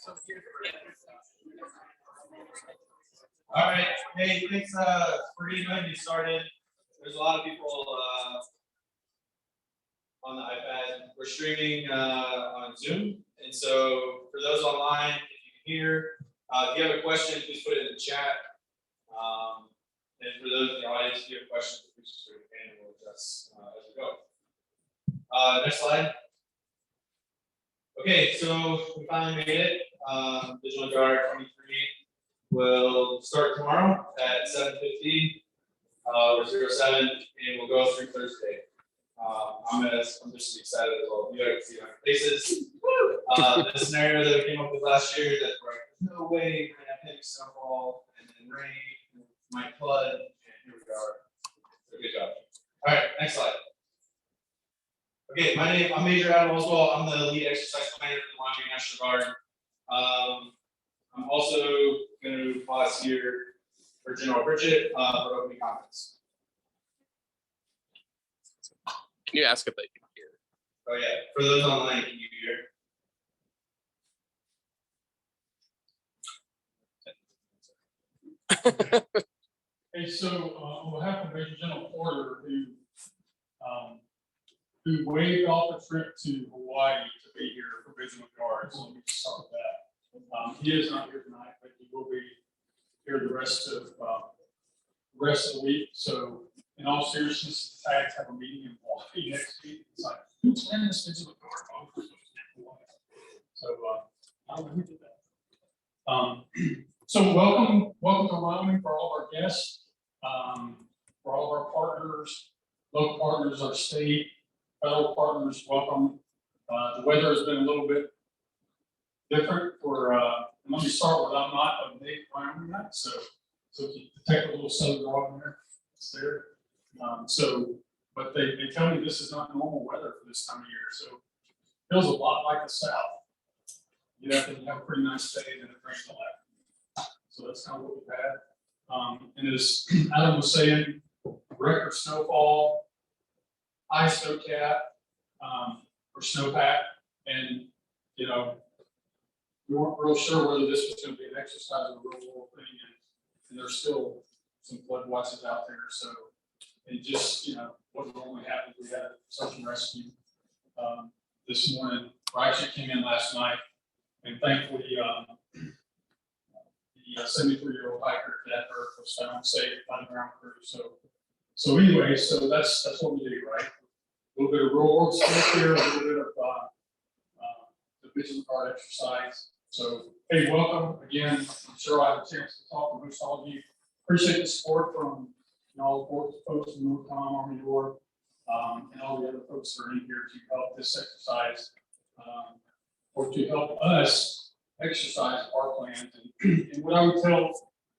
All right. Hey, thanks for getting me started. There's a lot of people on the iPad. We're streaming on Zoom, and so for those online, if you can hear, if you have a question, please put it in the chat. And for those in the audience, if you have questions, please just raise your hand and we'll address as we go. Next slide. Okay, so we finally made it. Vigilant Guard 23 will start tomorrow at 7:50 or 07, and we'll go through Thursday. I'm just excited as well. You guys can see my faces. The scenario that we came up with last year that we're like, there's no way we're gonna have heavy snowfall and then rain, and might flood, and here we are. So good job. All right, next slide. Okay, I'm Major Adam Oswald. I'm the lead exercise planner for the Wyoming National Guard. I'm also going to pause here for General Bridget for opening comments. Can you ask if they can hear? Oh yeah, for those online, can you hear? Hey, so on behalf of Major General Porter, who waived off a trip to Hawaii to be here for Vigilant Guard, so let me just start with that. He is not here tonight, but he will be here the rest of the week. So, in all seriousness, the tags have a meeting in Hawaii next week. It's like, who's in this Vigilant Guard? So, I don't know who did that. So welcome to Wyoming for all of our guests, for all of our partners, local partners, our state, federal partners. Welcome. The weather has been a little bit different for. Let me start with I'm not a native Wyoming guy, so if you detect a little southern draw in there, it's there. But they tell me this is not normal weather for this time of year, so it feels a lot like the South. You have a pretty nice day and then it rains a lot. So that's kind of what we've had. And as Adam was saying, record snowfall, high snow cap, or snowpack, and we weren't real sure whether this was going to be an exercise or a real world thing, and there's still some flood watches out there. So it just what normally happens. We had a search and rescue this morning, or actually came in last night, and thankfully the 73-year-old hiker that was found safe by the ground crew. So anyway, so that's what we do, right? A little bit of real world stuff here, a little bit of the Vigilant Guard exercise. So hey, welcome again. I'm sure I have a chance to talk to most all of you. Appreciate the support from all the folks from North Tom, Army Corps, and all the other folks that are in here to help this exercise, or to help us exercise our plans. And what I would tell,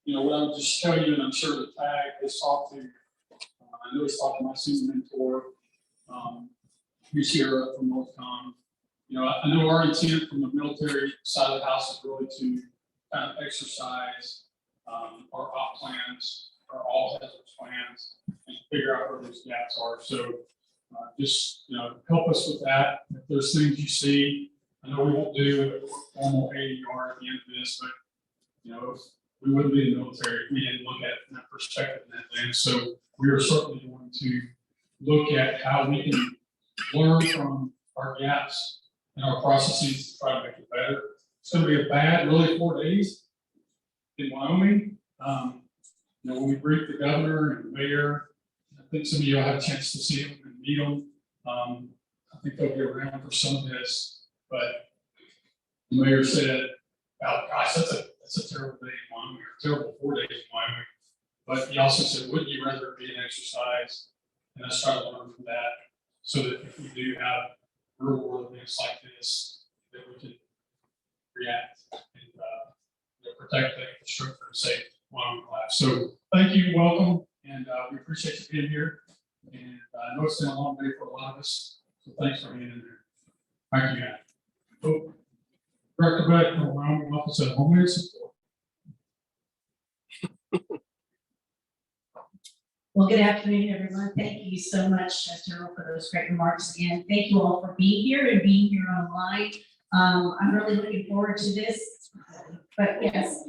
what I would just tell you, and I'm sure the tag is talked to, I know he's talking to my senior mentor, who's here from North Com. I know our intent from the military side of the house is really to kind of exercise our op plans, our all hazards plans, and figure out where those gaps are. So just help us with that. If there's things you see, I know we won't do a formal ADR at the end of this, but if we wouldn't be in the military if we didn't look at it from that perspective and that lens. So we are certainly going to look at how we can learn from our gaps in our processes to try to make it better. It's going to be a bad, really 4 days in Wyoming. When we brief the governor and the mayor, I think some of you will have a chance to see them and meet them. I think they'll be around for some of this, but the mayor said, "Oh gosh, that's a terrible day in Wyoming, or a terrible 4 days in Wyoming." But he also said, "Wouldn't you rather it be an exercise?" And let's try to learn from that, so that if we do have real world events like this, that we can react and protect the infrastructure and save Wyoming lives. So thank you, welcome, and we appreciate you being here. And I know it's been a long day for a lot of us, so thanks for being in there. Thank you, Matt. So, Director Beck from Wyoming Office of Homeland Security. Well, good afternoon, everyone. Thank you so much, General, for those great remarks. And thank you all for being here and being here online. I'm really looking forward to this, but yes,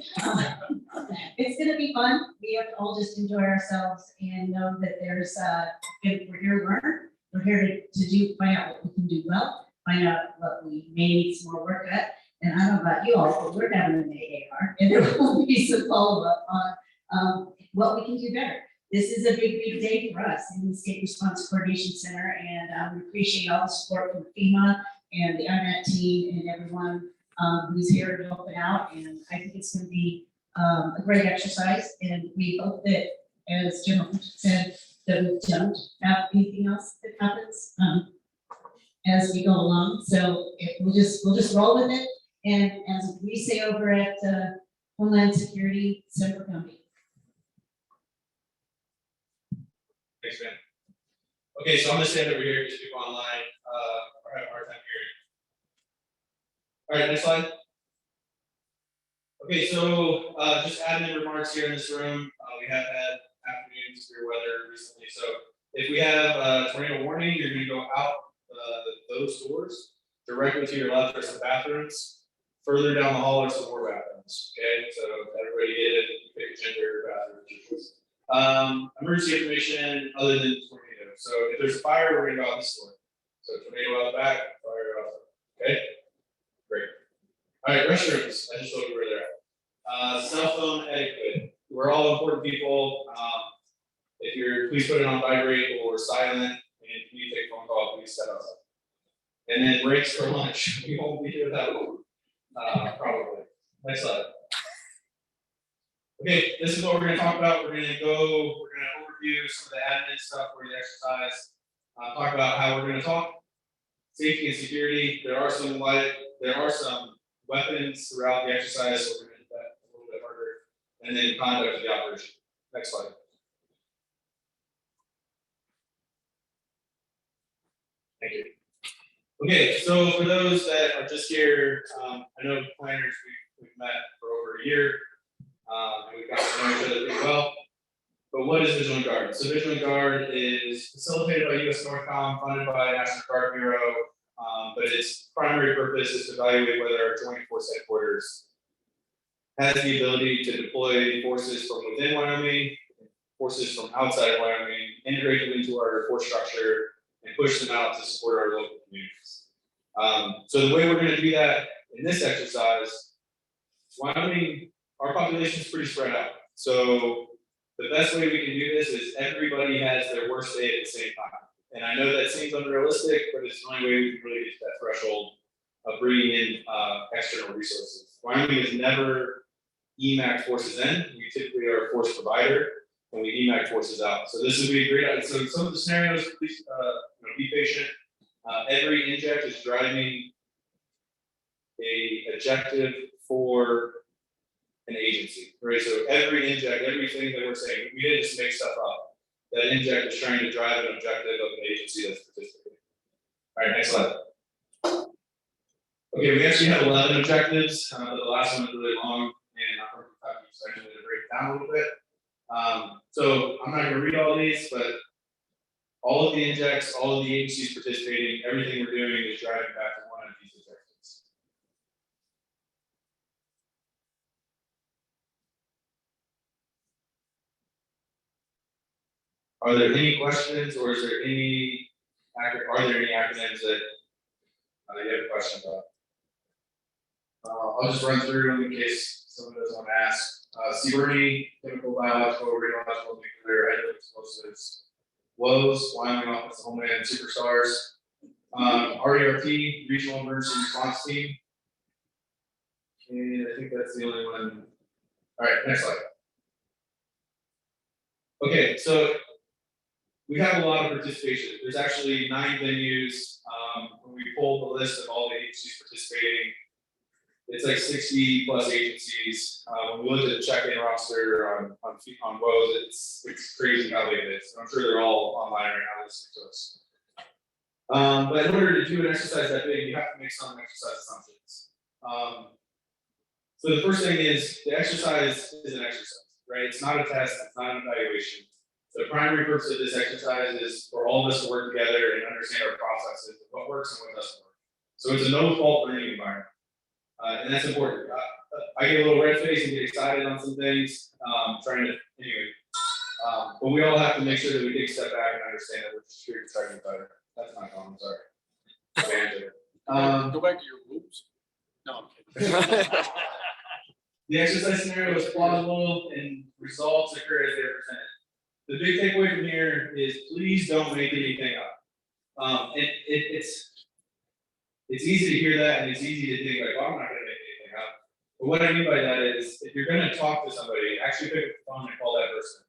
it's gonna be fun. We have to all just enjoy ourselves and know that we're here to learn. We're here to find out what we can do well, find out what we may need some more work at. And I don't know about you all, but we're having an AAR, and there will be some follow-up on what we can do better. This is a big, big day for us in the State Response Coordination Center, and we appreciate all the support from FEMA and the IMAT team and everyone who's here to help it out. And I think it's going to be a great exercise, and we hope that, as General said, that we don't have anything else that happens as we go along. So we'll just roll with it. And as we say over at Homeland Security, Semper County. Thanks, man. Okay, so I'm gonna stand over here because people online are having a hard time hearing. All right, next slide. Okay, so just admin remarks here in this room. We have had afternoon severe weather recently, so if we have a tornado warning, you're gonna go out those doors. Directly to your left are some bathrooms. Further down the hall are some more bathrooms. Okay, so everybody get it, pick a gender bathroom. Emergency information other than tornado. So if there's a fire, we're gonna go out this door. So tornado out the back, fire out the, okay? Great. All right, restrooms. I just told you where they're at. Cell phone etiquette. We're all important people. Please put it on vibrate or silent. And if you take a phone call, please set outside. And then breaks for lunch. We won't be here that long. Probably. Next slide. Okay, this is what we're going to talk about. We're going to overview some of the admin stuff for the exercise. Talk about how we're going to talk. Safety and security. There are some weapons throughout the exercise, so we're going to do that a little bit harder. And then conduct of the operation. Next slide. Thank you. Okay, so for those that are just here, I know planners we've met for over a year, and we've got to know each other pretty well. But what is Vigilant Guard? So Vigilant Guard is facilitated by US Northcom, funded by National Guard Bureau, but its primary purpose is to evaluate whether our joint force headquarters has the ability to deploy forces from within Wyoming, forces from outside of Wyoming, integrate them into our force structure, and push them out to support our local communities. So the way we're going to do that in this exercise, Wyoming, our population is pretty spread out. So the best way we can do this is everybody has their worst day at the same time. And I know that seems unrealistic, but it's the only way we can really get to that threshold of bringing in external resources. Wyoming has never EMAC forces in. We typically are a force provider, and we EMAC forces out. So this would be a great. So some of the scenarios, please be patient. Every inject is driving a objective for an agency, right? So every inject, everything that we're saying, we didn't just make stuff up. That inject is trying to drive an objective of an agency that's participating. All right, next slide. Okay, we actually have 11 objectives. But the last one is really long, and I'm going to break it down a little bit. So I'm not going to read all these, but all of the injects, all of the agencies participating, everything we're doing is driving back to one of these objectives. Are there any questions, or is there any acronyms that you have a question about? I'll just run through them in case someone doesn't want to ask. CBRNE, chemical, biological, radiological, nuclear, hydrogen explosives. WOES, Wyoming Office of Homeland Superstars. RERT, Regional Emergency Response Team. And I think that's the only one. All right, next slide. Okay, so we have a lot of participation. There's actually 9 venues. When we pulled the list of all the agencies participating, it's like 60 plus agencies. When we looked at the check-in roster on WOES, it's crazy how big it is. I'm sure they're all online right now listening to us. But in order to do an exercise that big, you have to make some exercise assumptions. So the first thing is the exercise is an exercise, right? It's not a test, it's not an evaluation. The primary purpose of this exercise is for all of us to work together and understand our processes, what works and what doesn't work. So it's a no-fault learning environment. And that's important. I get a little red face and get excited on some things, trying to, anyway. But we all have to make sure that we take a step back and understand that we're just here to try to get better. That's my comment, sorry. Go back to your rules. No, I'm kidding. The exercise scenario is plausible and results occur as they're presented. The big takeaway from here is please don't make anything up. It's easy to hear that and it's easy to think like, well, I'm not gonna make anything up. But what I mean by that is if you're gonna talk to somebody, actually pick up the phone and call that person.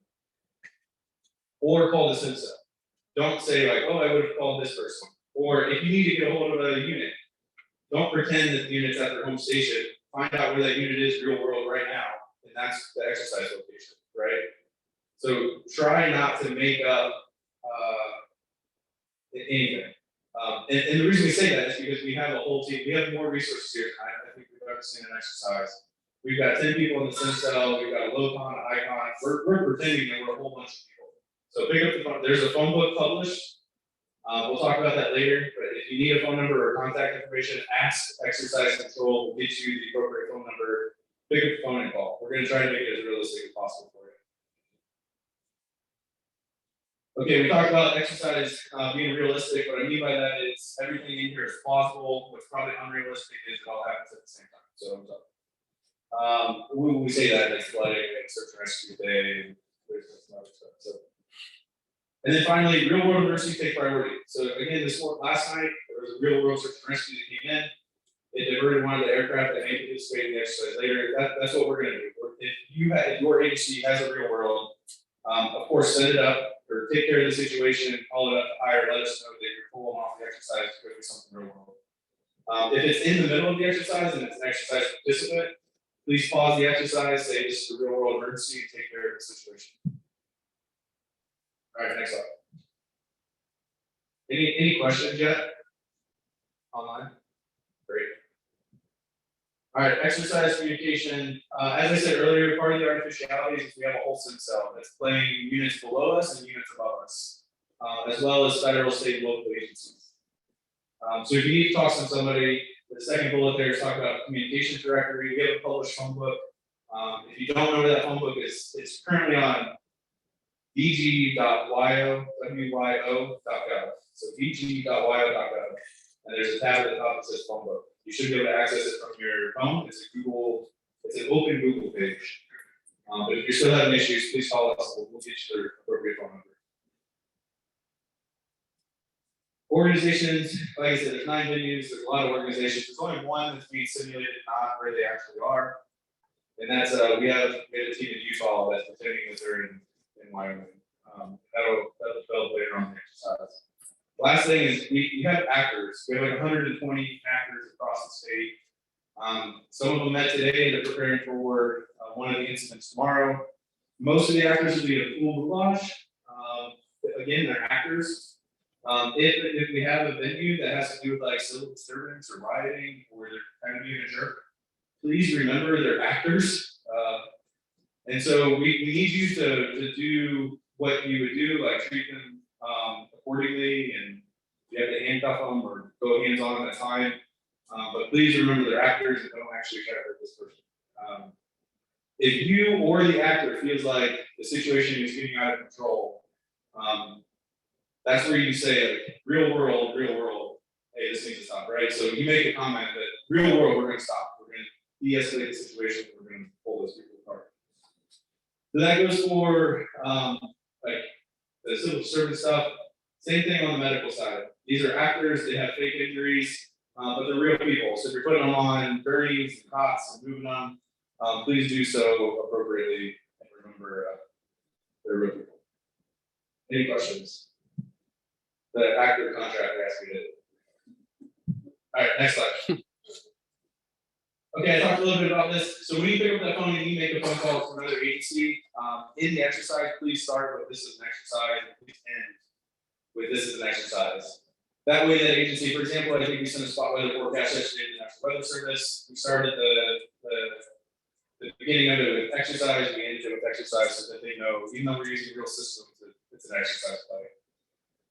Or call the CIMSA. Don't say like, oh, I would have called this person. Or if you need to get a hold of a unit, don't pretend that the unit's at their home station. Find out where that unit is real world right now, and that's the exercise location, right? So try not to make up anything. And the reason we say that is because we have a whole team, we have more resources here tonight. I think we've ever seen an exercise. We've got 10 people in the sim cell, we've got a LOCON, an ICON, we're pretending that we're a whole bunch of people. So pick up the phone, there's a phone book published. We'll talk about that later, but if you need a phone number or contact information, ask Exercise Control, we'll get you the appropriate phone number, pick up the phone and call. We're gonna try to make it as realistic as possible for you. Okay, we talked about exercise being realistic. What I mean by that is everything in here is plausible. What's probably unrealistic is it all happens at the same time. So when we say that, it's like search and rescue day, and there's some other stuff. So. And then finally, real world emergency take priority. So again, last night, there was a real world search and rescue that came in. It diverted one of the aircraft that may participate in the exercise later. That's what we're gonna do. If your agency has a real world, of course, set it up or take care of the situation, call it up higher, let us know that you're pulling off the exercise to go do something real world. If it's in the middle of the exercise and it's an exercise participant, please pause the exercise, say this is a real world emergency, and take care of the situation. All right, next slide. Any questions yet? Online? Great. All right, exercise communication. As I said earlier, part of the artificiality is we have a whole sim cell that's playing units below us and units above us, as well as federal, state, and local agencies. So if you need to talk to somebody, the second bullet there is talking about communications directory. We have a published phone book. If you don't know where that phone book is, it's currently on vg.wyo.gov. So vg.wyo.gov. And there's a tab at the top that says phone book. You should be able to access it from your phone. It's an open Google page. But if you're still having issues, please call us. We'll get you the appropriate phone number. Organizations, like I said, there's 9 venues. There's a lot of organizations. There's only one that's being simulated, not where they actually are. And that's we have a team in Utah that's pretending that they're in Wyoming. That'll develop later on in the exercise. Last thing is we have actors. We have like 120 actors across the state. Some of them met today. They're preparing for one of the incidents tomorrow. Most of the actors will be in full goulash. Again, they're actors. If we have a venue that has to do with like civil disturbance or rioting, or they're kind of being a jerk, please remember they're actors. And so we need you to do what you would do, like treat them accordingly, and you have to handcuff them or go hands on at a time. But please remember they're actors and don't actually try to hurt this person. If you or the actor feels like the situation is getting out of control, that's where you say, like, real world, hey, this needs to stop, right? So you make a comment that real world, we're gonna stop. We're gonna de-escalate the situation. We're gonna pull those people apart. So that goes for like the civil service stuff. Same thing on the medical side. These are actors, they have fake injuries, but they're real people. So if you're putting them on gurneys and cots and moving them, please do so appropriately and remember they're real people. Any questions? The actor contract asked me to. All right, next slide. Okay, I talked a little bit about this. So when you pick up that phone and you make a phone call to another agency, in the exercise, please start with this is an exercise, and please end with this is an exercise. That way, that agency, for example, I think we sent a spot weather forecast yesterday to the National Weather Service. We started the beginning of it with exercise, we ended it with exercise so that they know, even though we're using real systems, it's an exercise play.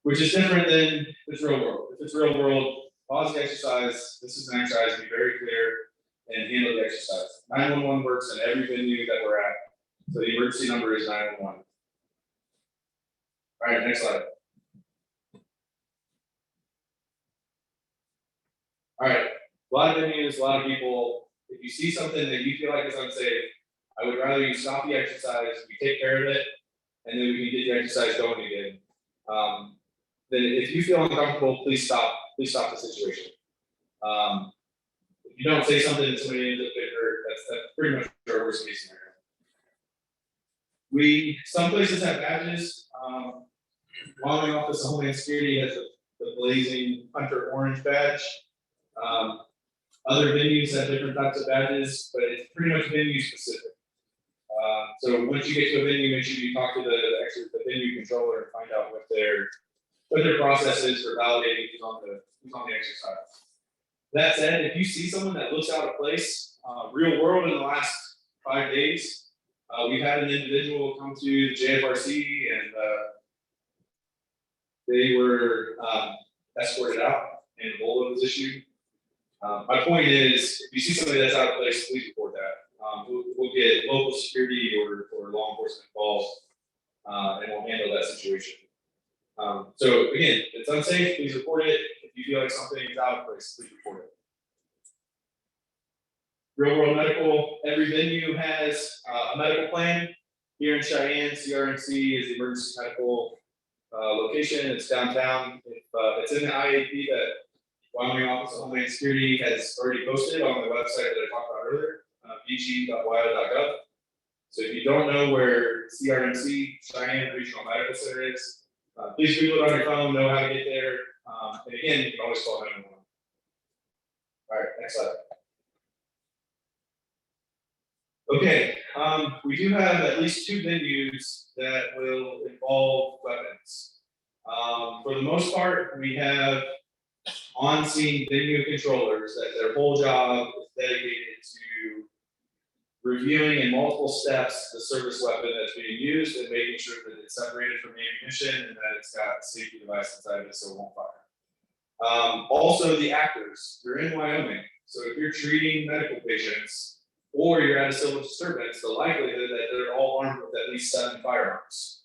Which is different than if it's real world. If it's real world, pause the exercise, this is an exercise, be very clear, and handle the exercise. 911 works in every venue that we're at, so the emergency number is 911. All right, next slide. All right, a lot of venues, a lot of people, if you see something that you feel like is unsafe, I would rather you stop the exercise, we take care of it, and then we can get the exercise going again. Then if you feel uncomfortable, please stop the situation. If you don't say something and somebody ends up getting hurt, that's pretty much our worst case scenario. Some places have badges. Wyoming Office of Homeland Security has the blazing hunter orange badge. Other venues have different types of badges, but it's pretty much venue specific. So once you get to a venue, make sure you talk to the venue controller and find out what their process is for validating who's on the exercise. That said, if you see someone that looks out of place, real world in the last 5 days, we've had an individual come to the JFRC and they were escorted out and a bolo was issued. My point is, if you see somebody that's out of place, please report that. We'll get local security or law enforcement involved, and we'll handle that situation. So again, if it's unsafe, please report it. If you feel like something is out of place, please report it. Real World Medical, every venue has a medical plan. Here in Cheyenne, CRMC is the emergency medical location. It's downtown. If it's in the IAP that Wyoming Office of Homeland Security has already posted on the website that I talked about earlier, vg.wyo.gov. So if you don't know where CRMC, Cheyenne Regional Medical Center is, please Google it on your phone, know how to get there. And again, you can always call 911. All right, next slide. Okay, we do have at least 2 venues that will involve weapons. For the most part, we have on-scene venue controllers that their whole job is dedicated to reviewing in multiple steps the service weapon that's being used and making sure that it's separated from ammunition and that it's got a safety device inside of it so it won't fire. Also the actors, you're in Wyoming, so if you're treating medical patients or you're at a civil disturbance, the likelihood that they're all armed with at least 7 firearms.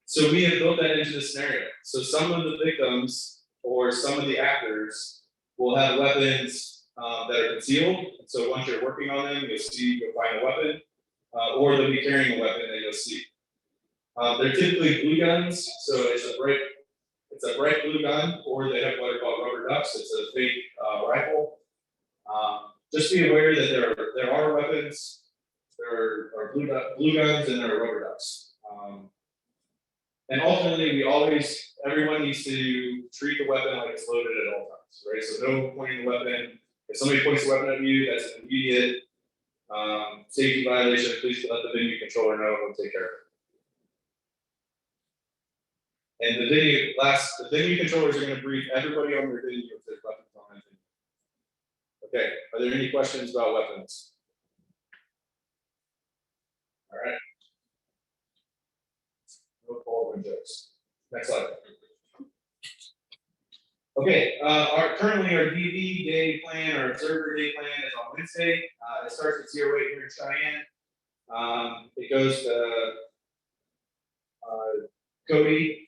So we have built that into the scenario. So some of the victims or some of the actors will have weapons that are concealed. And so once you're working on them, you'll find a weapon, or they'll be carrying a weapon that you'll see. They're typically blue guns, so it's a bright blue gun, or they have what are called rubber ducks. It's a fake rifle. Just be aware that there are weapons. There are blue guns and there are rubber ducks. And ultimately, everyone needs to treat the weapon like it's loaded at all times, right? So no pointing the weapon. If somebody points a weapon at you, that's an immediate safety violation. Please let the venue controller know and we'll take care of it. And the venue controllers are going to brief everybody on their venue if there's weapons on that venue. Okay, are there any questions about weapons? All right. No Baldwin jokes. Next slide. Okay, currently our DV day plan, our observer day plan is on Wednesday. It starts at 08 here in Cheyenne. It goes to Cody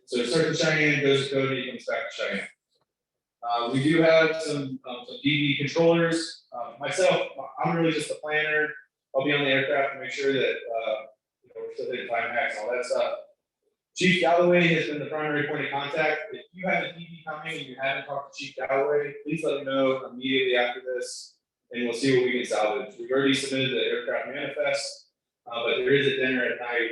so it starts in Cheyenne, goes to Cody, comes back to Cheyenne. We do have some DV controllers. Myself, I'm really just a planner. I'll be on the aircraft to make sure that we're still hitting climb hacks and all that stuff. Chief Galloway has been the primary point of contact. If you have a DV coming and you haven't talked to Chief Galloway, please let me know immediately after this, and we'll see what we can salvage. We've already submitted the aircraft manifest, but there is a dinner at night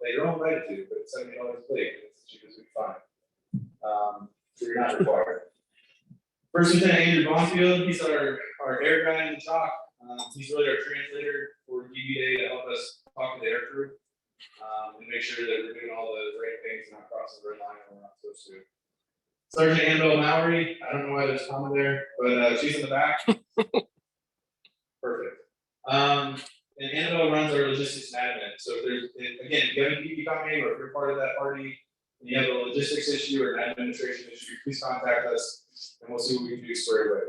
that you're all invited to, but it's $70 a plate. It's the cheapest we can find. So you're not required. First Lieutenant Andrew Bonfield, he's our air guy in the chalk. He's really our translator for DV Day to help us talk to the air crew and make sure that we're doing all the right things and not crossing the red line when we're not supposed to. Sergeant Annabelle Mowry, I don't know why there's a comma there, but she's in the back. Perfect. And Annabelle runs our logistics and admin. So if there's, again, if you have a DV coming or if you're part of that party, and you have a logistics issue or an administration issue, please contact us and we'll see what we can do square away.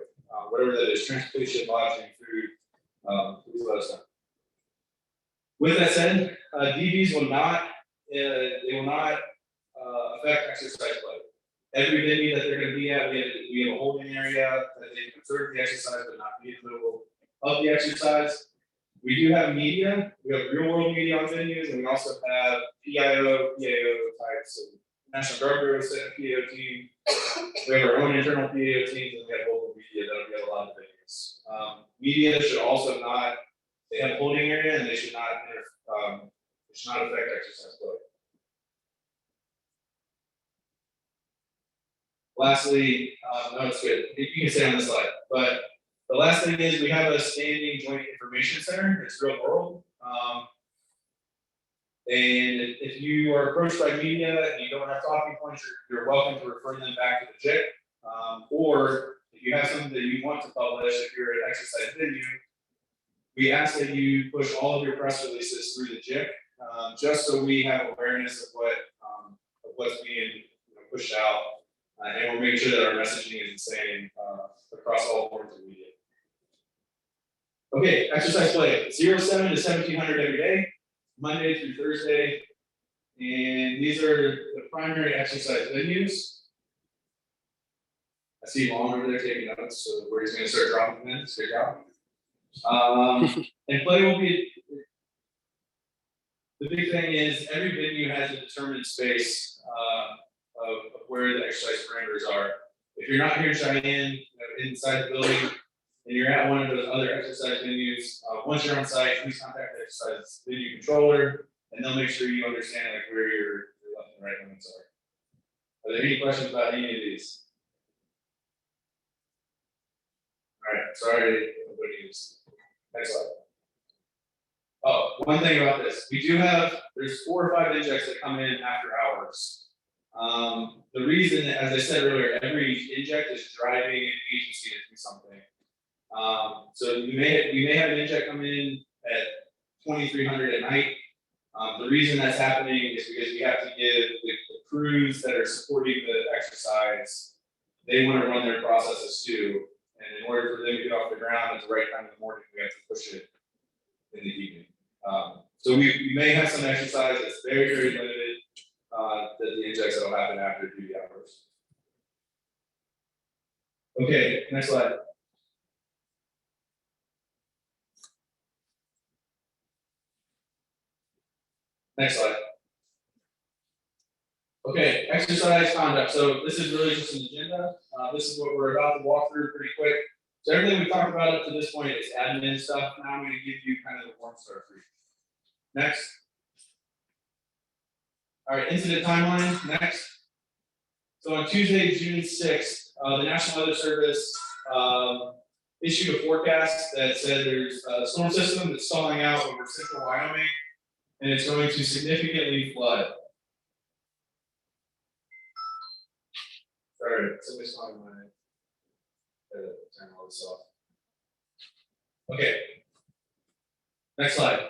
Whatever that is, transportation, lodging, food, please let us know. With that said, DBs will not, affect exercise play. Every venue that they're gonna be at, we have a holding area that they can observe the exercise but not be in the middle of the exercise. We do have media, we have real world media on venues, and we also have PIO, types of National Guard Bureau sent a PAO team. We have our own internal PAO teams, and we have local media that'll be at a lot of venues. Media should also not, they have a holding area and they should not affect exercise play. Lastly, no, it's good. You can stay on the slide, but the last thing is we have a standing joint information center. It's real world. And if you are approached by media and you don't have talking points, you're welcome to refer them back to the JIC. Or if you have something that you want to publish, if you're an exercise venue, we ask that you push all of your press releases through the JIC, just so we have awareness of what's being pushed out. And we're making sure that our messaging is the same across all forms of media. Okay, exercise play, 07 to 1700 every day, Monday through Thursday. And these are the primary exercise venues. I see Long over there taking notes, so we're just gonna start dropping them in, good job. And play will be, the big thing is every venue has a determined space of where the exercise parameters are. If you're not here in Cheyenne, inside the building, and you're at one of those other exercise venues, once you're on site, please contact the exercise venue controller, and they'll make sure you understand like where your left and right limits are. Are there any questions about any of these? All right, sorry, nobody is. Next slide. Oh, one thing about this, we do have, there's 4 or 5 injects that come in after hours. The reason, as I said earlier, every inject is driving an agency to do something. So we may have an inject come in at 2300 at night. The reason that's happening is because we have to give the crews that are supporting the exercise, they want to run their processes too. And in order for them to get off the ground at the right time in the morning, we have to push it in the evening. So we may have some exercise that's very, very limited, that the injects that will happen after duty hours. Okay, next slide. Next slide. Okay, exercise conduct. So this is really just an agenda. This is what we're about to walk through pretty quick. So everything we've talked about up to this point is admin stuff. Now I'm going to give you kind of the warm start for you. Next. All right, incident timeline. Next. So on Tuesday, June 6th, the National Weather Service issued a forecast that said there's a storm system that's stalling out over central Wyoming, and it's going to significantly flood. Sorry, somebody's calling my turn all this off. Okay. Next slide.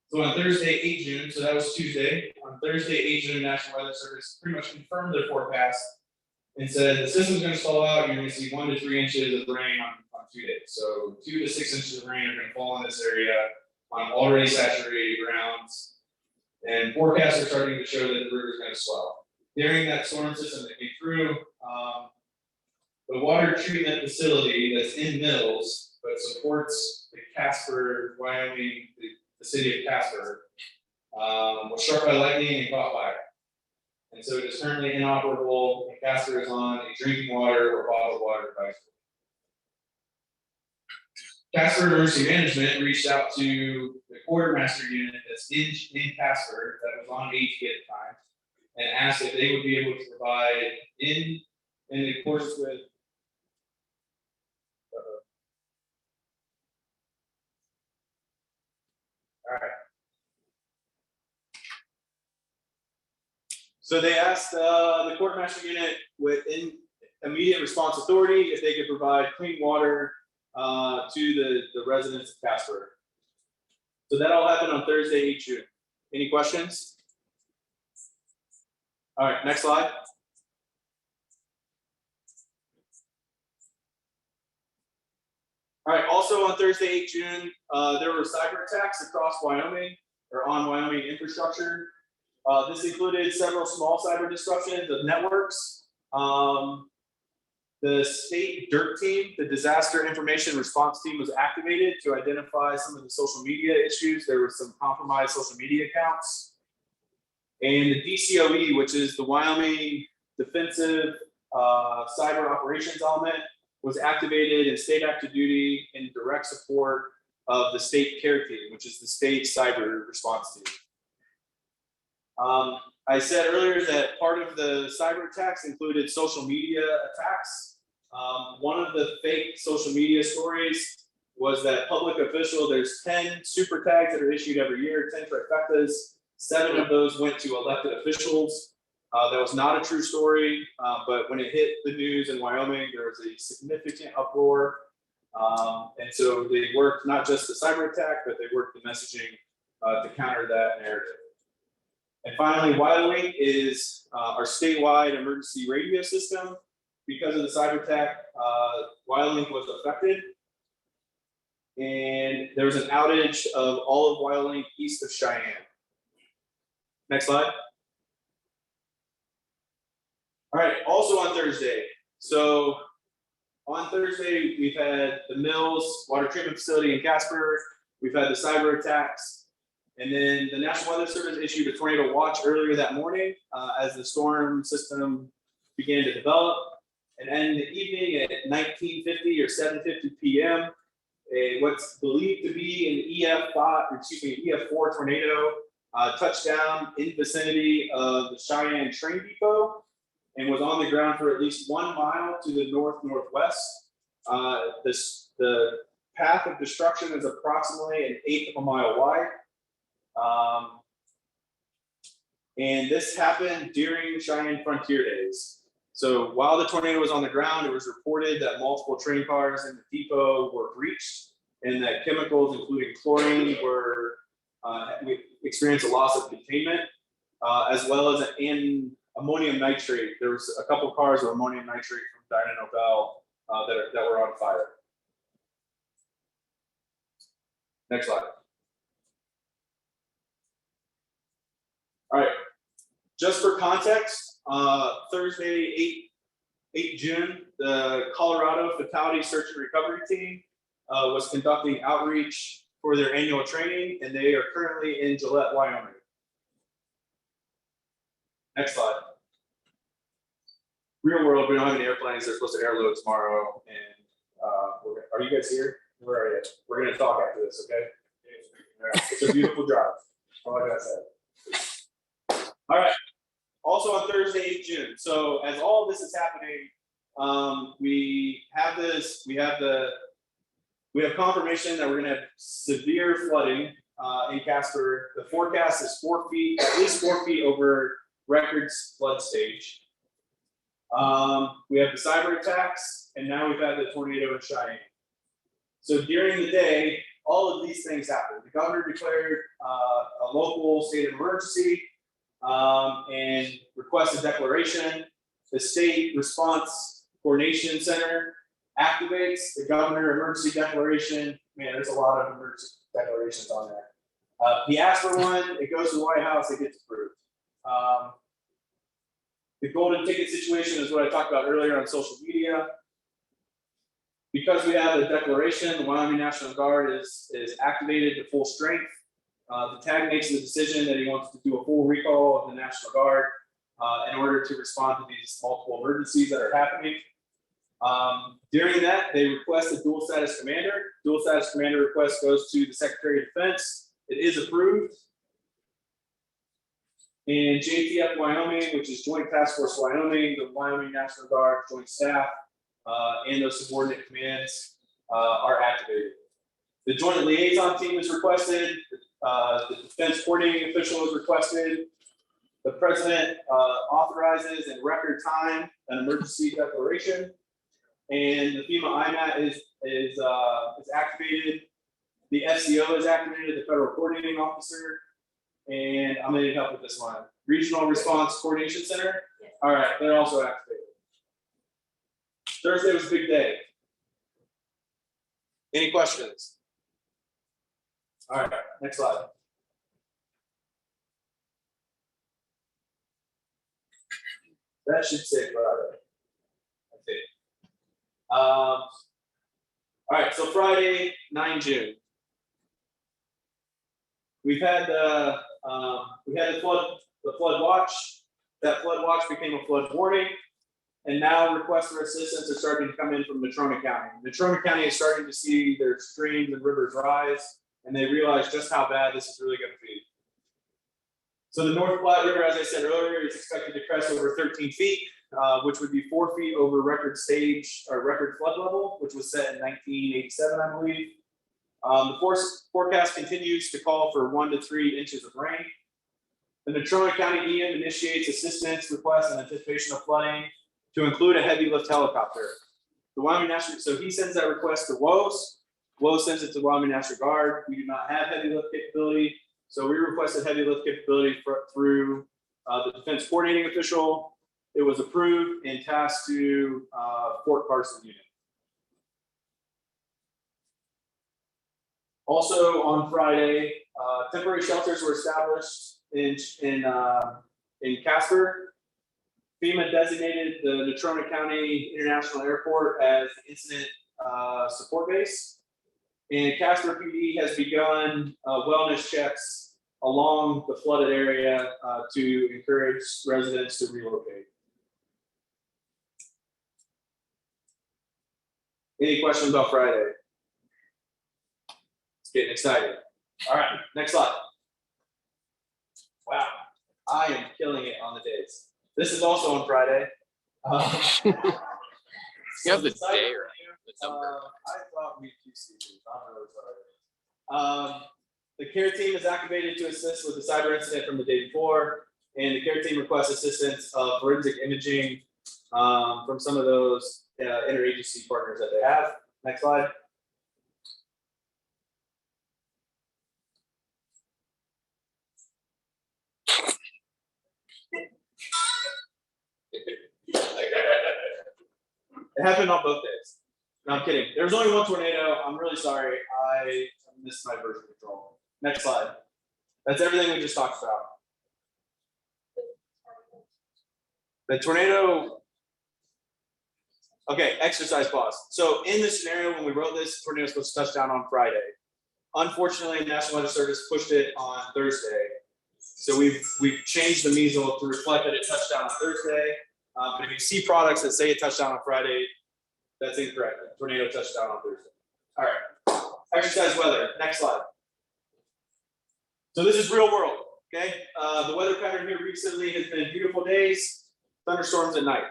So on Thursday, 8 June, so that was Tuesday. On Thursday, 8 June, National Weather Service pretty much confirmed their forecast and said the system's going to stall out. You're going to see 1 to 3 inches of rain on 2 days. So 2 to 6 inches of rain are going to fall in this area on already saturated grounds. And forecasts are starting to show that the river is going to swell. During that storm system that came through, the water treatment facility that's in Mills, but supports the Casper, Wyoming, the city of Casper, was struck by lightning and caught fire. And so it is currently inoperable, and Casper is on a drinking water or bottled water device. Casper Emergency Management reached out to the quartermaster unit that's in Casper that was on AT at the time, and asked if they would be able to provide in accordance with all right. So they asked the quartermaster unit within immediate response authority if they could provide clean water to the residents of Casper. So that all happened on Thursday, 8 June. Any questions? All right, next slide. All right, also on Thursday, 8 June, there were cyber attacks across Wyoming or on Wyoming infrastructure. This included several small cyber disruptions of networks. The state DIRT team, the Disaster Information Response Team, was activated to identify some of the social media issues. There were some compromised social media accounts. And the DCOE, which is the Wyoming Defensive Cyber Operations Element, was activated in state active duty in direct support of the state care team, which is the state cyber response team. I said earlier that part of the cyber attacks included social media attacks. One of the fake social media stories was that public official, there's 10 super tags that are issued every year, 10 trifectas. 7 of those went to elected officials. That was not a true story, but when it hit the news in Wyoming, there was a significant uproar. And so they worked not just the cyber attack, but they worked the messaging to counter that narrative. And finally, WideLink is our statewide emergency radio system. Because of the cyber attack, WideLink was affected. And there was an outage of all of WideLink east of Cheyenne. Next slide. All right, also on Thursday. So on Thursday, we've had the Mills Water Treatment Facility in Casper. We've had the cyber attacks. And then the National Weather Service issued a tornado watch earlier that morning as the storm system began to develop. And then in the evening at 19:50 or 7:50 p.m., what's believed to be an EF4 tornado touched down in the vicinity of the Cheyenne train depot and was on the ground for at least 1 mile to the north-northwest. The path of destruction is approximately 1/8 of a mile wide. And this happened during Cheyenne Frontier Days. So while the tornado was on the ground, it was reported that multiple train cars in the depot were breached and that chemicals, including chlorine, we experienced a loss of containment, as well as ammonium nitrate. There was a couple cars of ammonium nitrate from Dyna Nobel that were on fire. Next slide. All right, just for context, Thursday, 8 June, the Colorado Fatality Search and Recovery Team was conducting outreach for their annual training, and they are currently in Gillette, Wyoming. Next slide. Real world, we don't have any airplanes. They're supposed to airload tomorrow, and are you guys here? Where are you? We're going to talk after this, okay? All right. It's a beautiful drive. All I got to say. All right. Also on Thursday, 8 June. So as all of this is happening, we have confirmation that we're going to have severe flooding in Casper. The forecast is 4 feet, at least 4 feet over records flood stage. We have the cyber attacks, and now we've had the tornado in Cheyenne. So during the day, all of these things happened. The governor declared a local state of emergency and requested declaration. The State Response Coordination Center activates the governor emergency declaration. Man, there's a lot of emergency declarations on there. He asked for one, it goes to the White House, it gets approved. The golden ticket situation is what I talked about earlier on social media. Because we have the declaration, the Wyoming National Guard is activated to full strength. The TAG makes the decision that he wants to do a full recall of the National Guard in order to respond to these multiple emergencies that are happening. During that, they request a dual status commander. Dual status commander request goes to the Secretary of Defense. It is approved. And JTF Wyoming, which is Joint Task Force Wyoming, the Wyoming National Guard Joint Staff, and those subordinate commands are activated. The Joint Liaison Team is requested. The Defense Coordinating Official is requested. The President authorizes in record time an emergency declaration, and the FEMA IMAT is activated. The FCO is activated, the Federal Coordinating Officer, and I'm going to need help with this one. Regional Response Coordination Center. Yes. All right, they're also activated. Thursday was a big day. Any questions? All right, next slide. That should say Friday. I think. All right, so Friday, 9 June. We've had the flood watch. That flood watch became a flood warning. And now requests for assistance are starting to come in from Natrona County. Natrona County is starting to see their streams and rivers rise, and they realize just how bad this is really going to be. So the North Platte River, as I said earlier, is expected to crest over 13 feet, which would be 4 feet over record stage or record flood level, which was set in 1987, I believe. The forecast continues to call for 1 to 3 inches of rain. The Natrona County EM initiates assistance requests in anticipation of flooding to include a heavy lift helicopter. The Wyoming National, so he sends that request to WOS. WOS sends it to Wyoming National Guard. We do not have heavy lift capability, so we requested heavy lift capability through the defense coordinating official. It was approved and tasked to Fort Carson unit. Also on Friday, temporary shelters were established in Casper. FEMA designated the Natrona County International Airport as the incident support base. And Casper PD has begun wellness checks along the flooded area to encourage residents to relocate. Any questions about Friday? It's getting exciting. All right, next slide. Wow, I am killing it on the days. This is also on Friday. You have the day or the number. I thought we QC these. I'm really sorry. The care team is activated to assist with the cyber incident from the day before, and the care team requests assistance of forensic imaging from some of those interagency partners that they have. Next slide. It happened on both days. No, I'm kidding. There was only one tornado. I'm really sorry. I missed my version control. Next slide. That's everything we just talked about. The tornado. Okay, exercise pause. So in this scenario, when we wrote this, tornado was supposed to touch down on Friday. Unfortunately, National Weather Service pushed it on Thursday. So we've changed the measle to reflect that it touched down on Thursday. But if you see products that say it touched down on Friday, that's incorrect. The tornado touched down on Thursday. All right. Exercise weather. Next slide. So this is real world. Okay. The weather pattern here recently has been beautiful days, thunderstorms at night.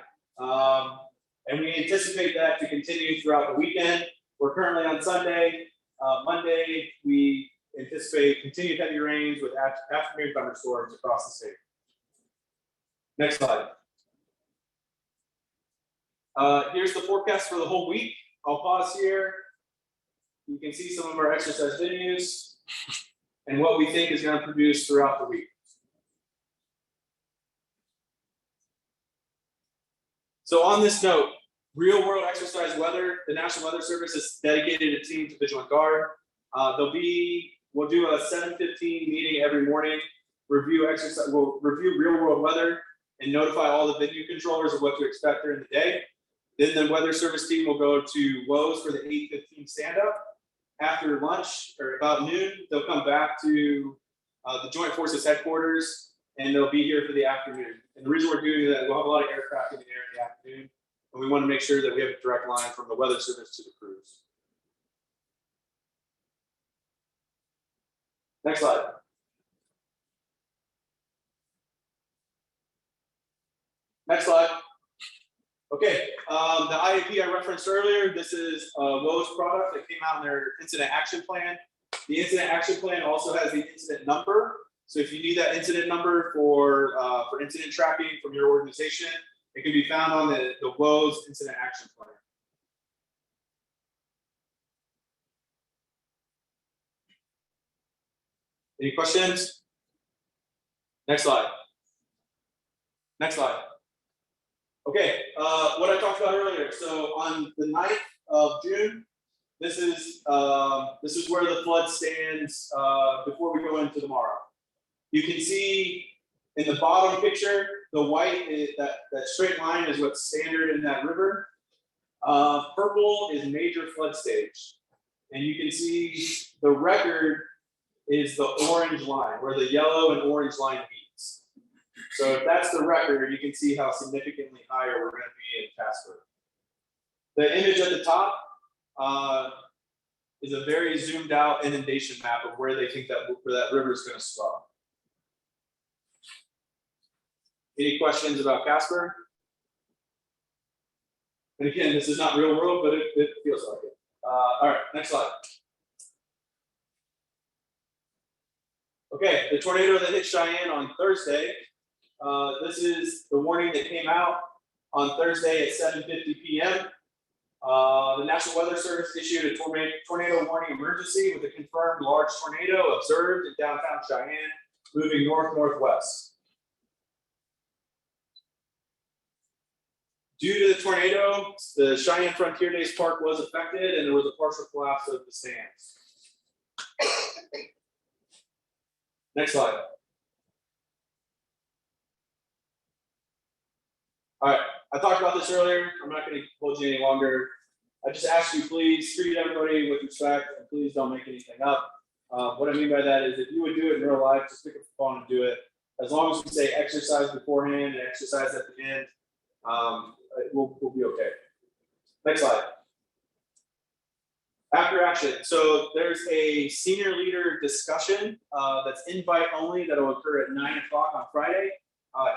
And we anticipate that to continue throughout the weekend. We're currently on Sunday. Monday, we anticipate continued heavy rains with afternoon thunderstorms across the state. Next slide. Here's the forecast for the whole week. I'll pause here. You can see some of our exercise venues and what we think is going to produce throughout the week. So on this note, real world exercise weather, the National Weather Service has dedicated a team to Vigilant Guard. We'll do a 7:15 meeting every morning, we'll review real world weather and notify all the venue controllers of what to expect during the day. Then the weather service team will go to WOS for the 8:15 stand up. After lunch or about noon, they'll come back to the Joint Forces headquarters and they'll be here for the afternoon. And the reason we're doing that, we'll have a lot of aircraft in the air in the afternoon. And we want to make sure that we have a direct line from the weather service to the crews. Next slide. Next slide. Okay, the IAP I referenced earlier, this is a WOS product that came out in their incident action plan. The incident action plan also has the incident number. So if you need that incident number for incident tracking from your organization, it can be found on the WOS incident action plan. Any questions? Next slide. Next slide. Okay, what I talked about earlier. So on the 9th of June, this is where the flood stands before we go into tomorrow. You can see in the bottom picture, the white that straight line is what's standard in that river. Purple is major flood stage, and you can see the record is the orange line, where the yellow and orange line meets. So if that's the record, you can see how significantly higher we're going to be in Casper. The image at the top is a very zoomed out inundation map of where they think where that river is going to flow. Any questions about Casper? And again, this is not real world, but it feels like it. All right, next slide. Okay, the tornado that hit Cheyenne on Thursday. This is the warning that came out on Thursday at 7:50 p.m. The National Weather Service issued a tornado warning emergency with a confirmed large tornado observed in downtown Cheyenne, moving north-northwest. Due to the tornado, the Cheyenne Frontier Days Park was affected, and there was a partial collapse of the stands. Next slide. All right, I talked about this earlier. I'm not going to hold you any longer. I just ask you, please treat everybody with respect, and please don't make anything up. What I mean by that is, if you would do it in real life, just pick up the phone and do it. As long as we say exercise beforehand and exercise at the end, we'll be okay. Next slide. After action. So there's a senior leader discussion that's invite only that will occur at 9 o'clock on Friday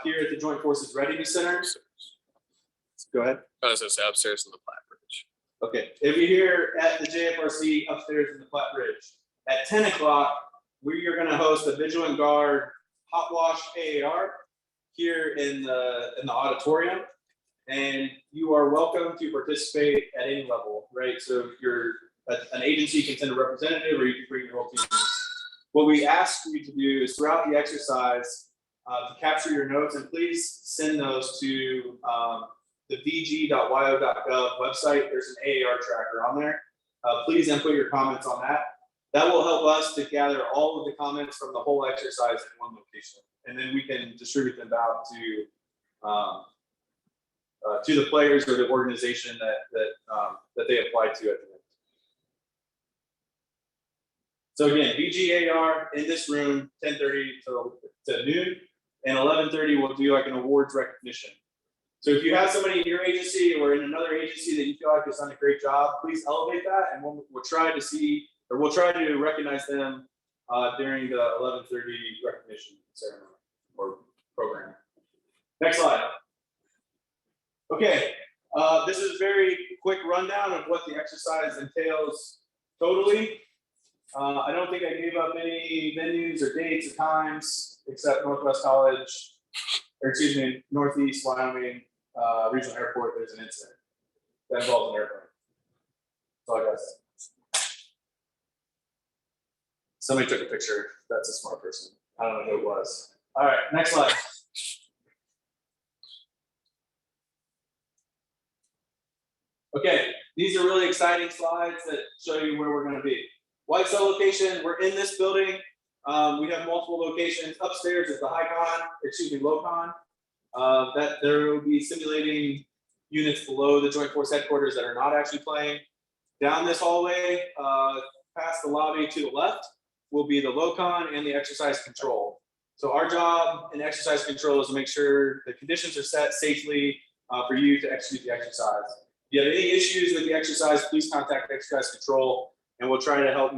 here at the Joint Forces Readiness Center. Go ahead. Oh, so it's upstairs in the Platte Bridge. Okay, if you're here at the JFRC upstairs in the Platte Bridge, at 10 o'clock, we are going to host a Vigilant Guard Hot Wash AAR here in the auditorium. And you are welcome to participate at any level, right? So if you're an agency, you can send a representative, or you can bring your whole team. What we ask you to do is throughout the exercise to capture your notes, and please send those to the vg.wyo.gov website. There's an AAR tracker on there. Please input your comments on that. That will help us to gather all of the comments from the whole exercise in one location, and then we can distribute them out to the players or the organization that they apply to at the end. So again, VGAR in this room, 10:30 to noon, and 11:30 we'll do like an awards recognition. So if you have somebody in your agency or in another agency that you feel like has done a great job, please elevate that, and we'll try to recognize them during the 11:30 recognition ceremony or program. Next slide. Okay, this is a very quick rundown of what the exercise entails totally. I don't think I gave up any venues or dates or times except Northwest College, or excuse me, Northeast Wyoming Regional Airport. There's an incident that involves an airplane. That's all I gotta say. Somebody took a picture. That's a smart person. I don't know who it was. All right, next slide. Okay, these are really exciting slides that show you where we're going to be. White Cell location, we're in this building. We have multiple locations. Upstairs is the LOCON. That there will be simulating units below the Joint Force headquarters that are not actually playing. Down this hallway, past the lobby to the left, will be the LOCON and the exercise control. So our job in exercise control is to make sure the conditions are set safely for you to execute the exercise. If you have any issues with the exercise, please contact exercise control, and we'll try to help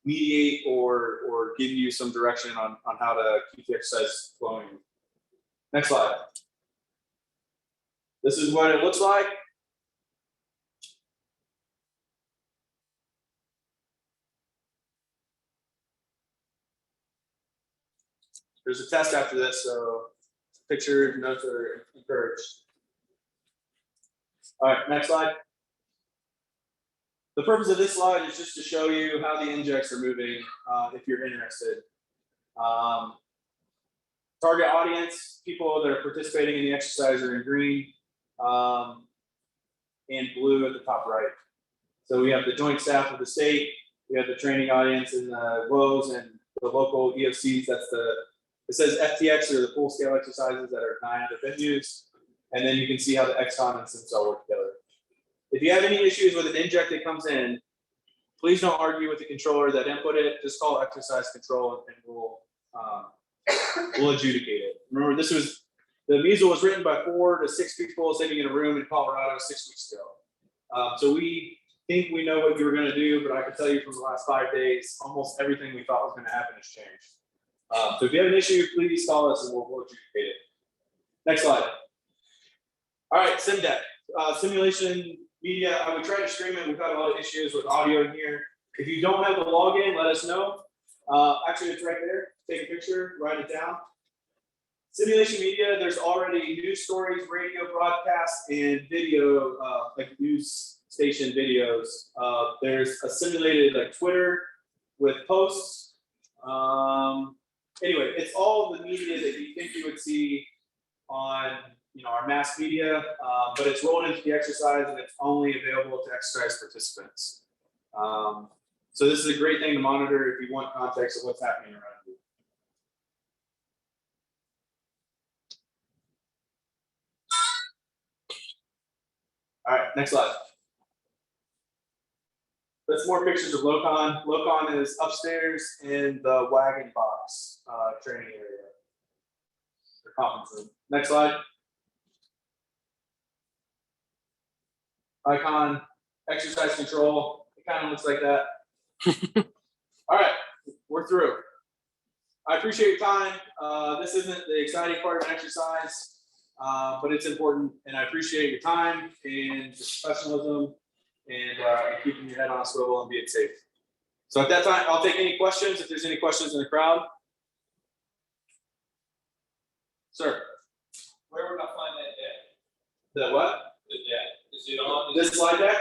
mediate or give you some direction on how to keep the exercise flowing. Next slide. This is what it looks like. There's a test after this, so picture notes are encouraged. All right, next slide. The purpose of this slide is just to show you how the injects are moving, if you're interested. Target audience, people that are participating in the exercise are in green, and blue at the top right. So we have the joint staff of the state, we have the training audience in the WOs and the local EFCs, it says FTX or the full scale exercises that are 9 other venues. And then you can see how the XCON and SimCell work together. If you have any issues with an inject that comes in, please don't argue with the controller that input it, just call exercise control and we'll adjudicate it. Remember, the measles was written by 4 to 6 people sitting in a room in Colorado 6 weeks ago. So we think we know what you were gonna do, but I can tell you from the last 5 days, almost everything we thought was gonna happen has changed. So if you have an issue, please call us and we'll adjudicate it. Next slide. All right, SimDeck, simulation media. I would try to stream it. We've got a lot of issues with audio in here. If you don't have the login, let us know. Actually, it's right there. Take a picture, write it down. Simulation media, there's already news stories, radio broadcasts, and video, like news station videos. There's a simulated like Twitter with posts. Anyway, it's all the media that you think you would see on our mass media, but it's rolled into the exercise and it's only available to exercise participants. So this is a great thing to monitor if you want context of what's happening around you. All right, next slide. That's more pictures of Locon. Locon is upstairs in the wagon box training area, or conference room. Next slide. Icon, exercise control. It kind of looks like that. All right, we're through. I appreciate your time. This isn't the exciting part of an exercise, but it's important, and I appreciate your time and professionalism and keeping your head on a swivel and being safe. So at that time, I'll take any questions if there's any questions in the crowd. Sir. Where would I find that deck? The what? The deck, is it on? This slide deck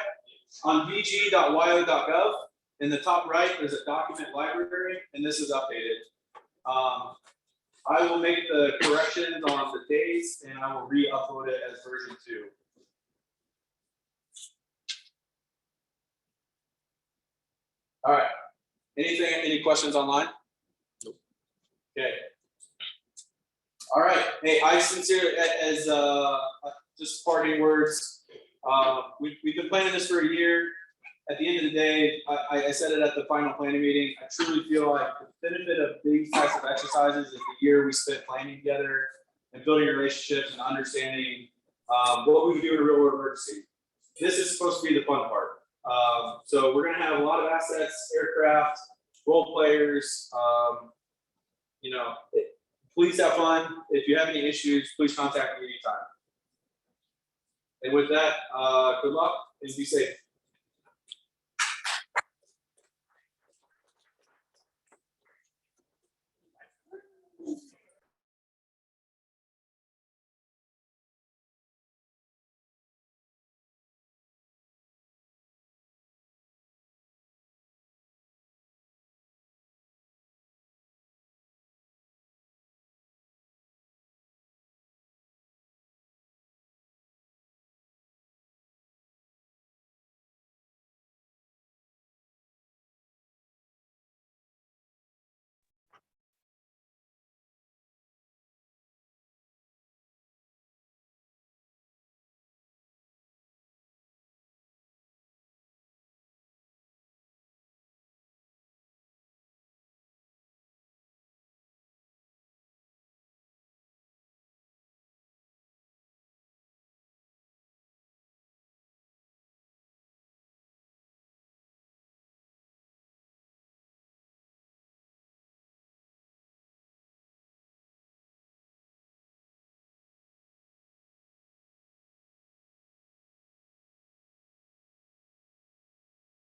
on vg.wyo.gov. In the top right, there's a document library, and this is updated. I will make the corrections on the days, and I will re-upload it as version 2. All right. Any questions online? Nope. Okay. All right. Hey, I sincerely, as just parting words, we've been planning this for a year. At the end of the day, I said it at the final planning meeting. I truly feel like the benefit of these types of exercises is the year we spent planning together and building relationships and understanding what we would do in a real world emergency. This is supposed to be the fun part. So we're going to have a lot of assets, aircraft, role players. Please have fun. If you have any issues, please contact me anytime. And with that, good luck and be safe.